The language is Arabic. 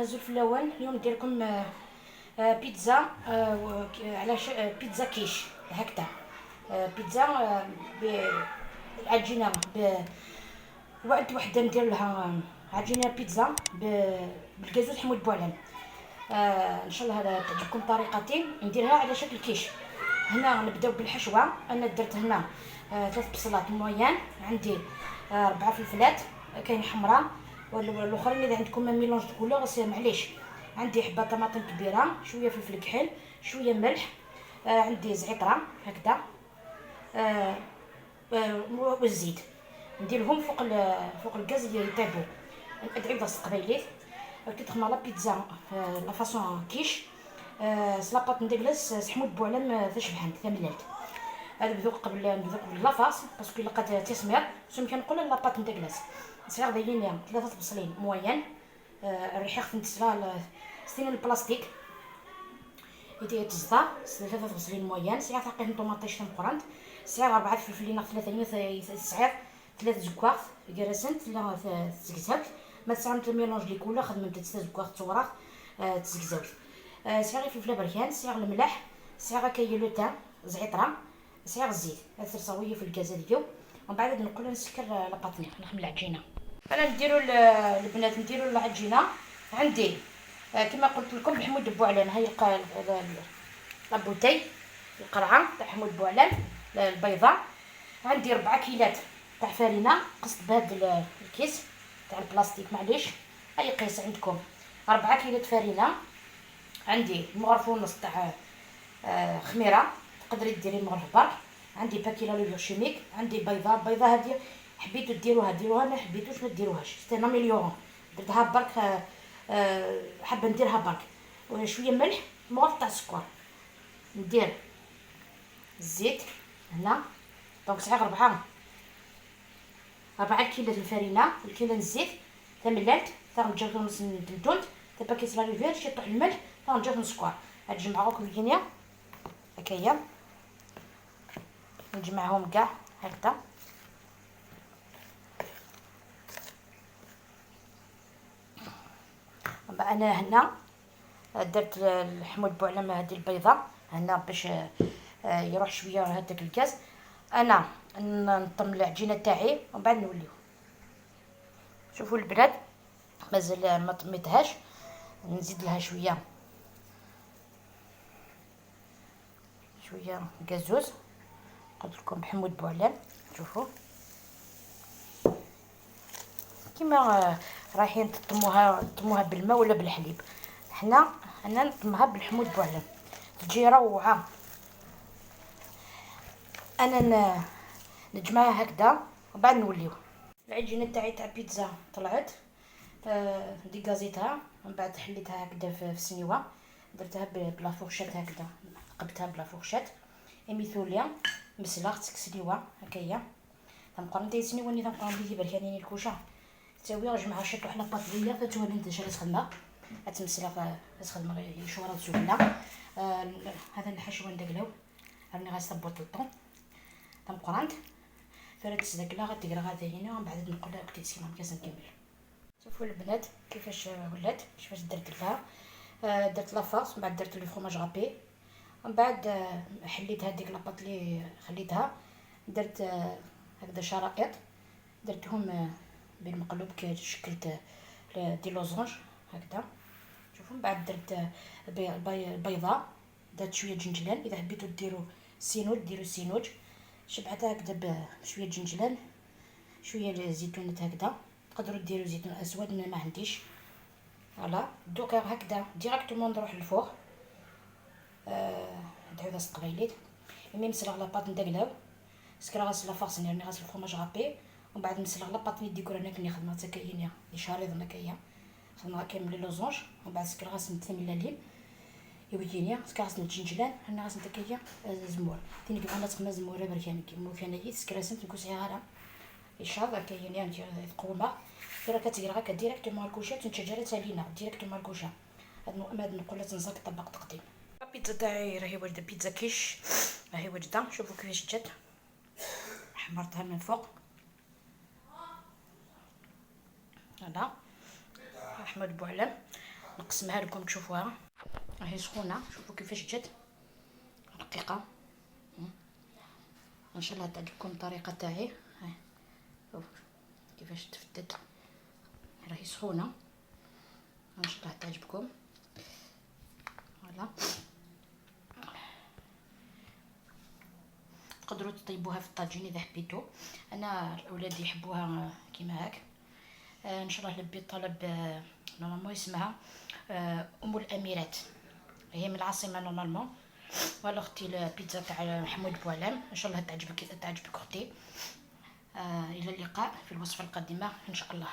هزوا الفلاوان. اليوم ندير لكم بيتزا، على بيتزا كيش هكذا. بيتزا بالعجينه وحده ندير لها عجينه بيتزا بالكازوز حمود بوعلان. ان شاء الله هذا تعجبكم طريقتي نديرها على شكل كيش. هنا نبداو بالحشوه. انا درت هنا 3 بصلات مويان، عندي 4 فلفلات كاين حمراء والاخرين اذا عندكم ميلونج دو كولور معليش. عندي حبه طماطم كبيره، شويه فلفل كحل، شويه ملح، عندي زعتره هكذا، والزيت نديرهم فوق الغاز يطيبوا. ادعي بس قبيليت كتخمر لا بيتزا لا فاصون كيش. سلاباط نديرلس حمود بوعلم تشبحان تملات. هذا بذوق قبل نذوق باللافاس باسكو لقات تسمير يمكن نقول لاباط نديرلس صغير دايرين 3 بصلين موين. الريحه خصني نتسلا ستين البلاستيك يدي تزطا 3 بصلين موين. صغير تعقيهم طوماطيش مقرنت، صغير 4 فلفلين 3 صغير 3 زكواخ كراسنت لا تزكزاوت ما تسعمت الميلونج لي كولا خدمت 3 زكواخ تصوراخ تزكزاوت. صغير فلفل بركان، صغير الملح، صغير كاين لو تان، زعتره، صغير الزيت. هاد صاويه في الكازا ديالو ومن بعد نقول نسكر لاباطني نخدم العجينه. انا نديرو البنات نديرو العجينه. عندي كما قلت لكم بحمود بوعلان. هاي لابوتي القرعه تاع حمود بوعلان البيضاء. عندي 4 كيلات تاع فرينه قصت بهذا الكيس تاع البلاستيك معليش اي قيس عندكم. 4 كيلات فرينه. عندي مغرف ونص تاع خميره تقدري ديري مغرف برك. عندي باكيلا لو شيميك. عندي بيضه هذه حبيتو ديروها ديروها، ما حبيتوش ما ديروهاش. سي مليون درتها برك، حابه نديرها برك. وشويه ملح، مغرف تاع السكر. ندير الزيت هنا دونك صغير 4 كيلات الفرينه والكيلان الزيت تمللت تنرجعو نص الدنتونت دابا كيصرا لي فير شي طح الملح تنرجعو السكر. هاد نجمعوهم كليا هكايا نجمعهم كاع هكذا. انا هنا درت الحمود بوعلم هذه البيضه هنا باش يروح شويه هذاك الكاس. انا نطم العجينه تاعي ومن بعد نوليو. شوفوا البنات مازال ما طميتهاش، نزيد لها شويه كازوز قلت لكم بحمود بوعلان. شوفوا كيما رايحين تطموها بالماء ولا بالحليب. حنا نطمها بالحمود بوعلان تجي روعه. انا نجمعها هكذا وبعد نوليو. العجينه تاعي تاع بيتزا طلعت، ديكازيتها ومن بعد حليتها هكذا في السنيوه. درتها بلا فورشات هكذا، قبتها بلا فورشات ايميثوليا مسلاخ سنيوه هكايا. تنقرن داير سنيوه ني تنقرن ديتي بركانين الكوشه تساوي رجمعها شطو حنا باطليه فتولي ندير شي خدمه اتمسلا خدمه يشورا سهله. هذا الحشوه ندقلو راني غنصبط الطون تنقرنت فرات تسدقلا غتقرا غادا هنا ومن بعد نقول لها كنتي تسكيما كاس نكمل. شوفوا البنات كيفاش ولات كيفاش درت لها. درت لافاس ومن بعد درت لي فرماج غابي ومن بعد حليت هذيك لاباط لي خليتها. درت هكذا شرائط درتهم بالمقلوب كي شكلت دي لوزونج هكذا. شوفوا من بعد درت بيضه، درت شويه جنجلان اذا حبيتو ديروا سينوج ديروا سينوج. شبعتها هكذا بشويه جنجلان شويه زيتونات هكذا. تقدروا ديروا زيتون اسود ما عنديش. فوالا دوكا هكذا ديريكتومون نروح للفوق. ادعوا بس قبيليت مي مسلغ لاباط ندقلاو سكرا غاسل لافاس راني غاسل الفرماج غابي ومن بعد مسلغ لاباط ني ديكور انا كني خدمه حتى كاين لي شاريض انا كاين خدمه كامل لي لوزونج ومن بعد سكرا غاسل نتملى لي يوجيني سكرا غاسل الجنجلان انا غاسل تكايا زمور تيني كما تخمم زموره بركان كيما كان هي سكرا سنت نكون صغيره ان شاء الله كاين يعني تقومه راه كتقرا هكا ديريكتومون الكوشه تنشجره تالينا ديريكتومون الكوشه. هاد نقول لها تنزل طبق تقديم. البيتزا تاعي راهي واجده بيتزا كيش راهي واجده. شوفوا كيفاش جات حمرتها من فوق هذا حمود بوعلم. نقسمها لكم تشوفوها. راهي سخونه، شوفوا كيفاش جات رقيقه. ان شاء الله تعجبكم الطريقه تاعي. شوف كيفاش تفتت، راهي سخونه، ان شاء الله تعجبكم. فوالا تقدروا تطيبوها في الطاجين اذا حبيتوا. انا اولادي يحبوها كيما هاك. ان شاء الله لبيت طلب. نورمالمون اسمها ام الاميرات، هي من العاصمه نورمالمون. ولا اختي البيتزا تاع محمود بوعلام، ان شاء الله تعجبك اختي. الى اللقاء في الوصفه القادمه ان شاء الله.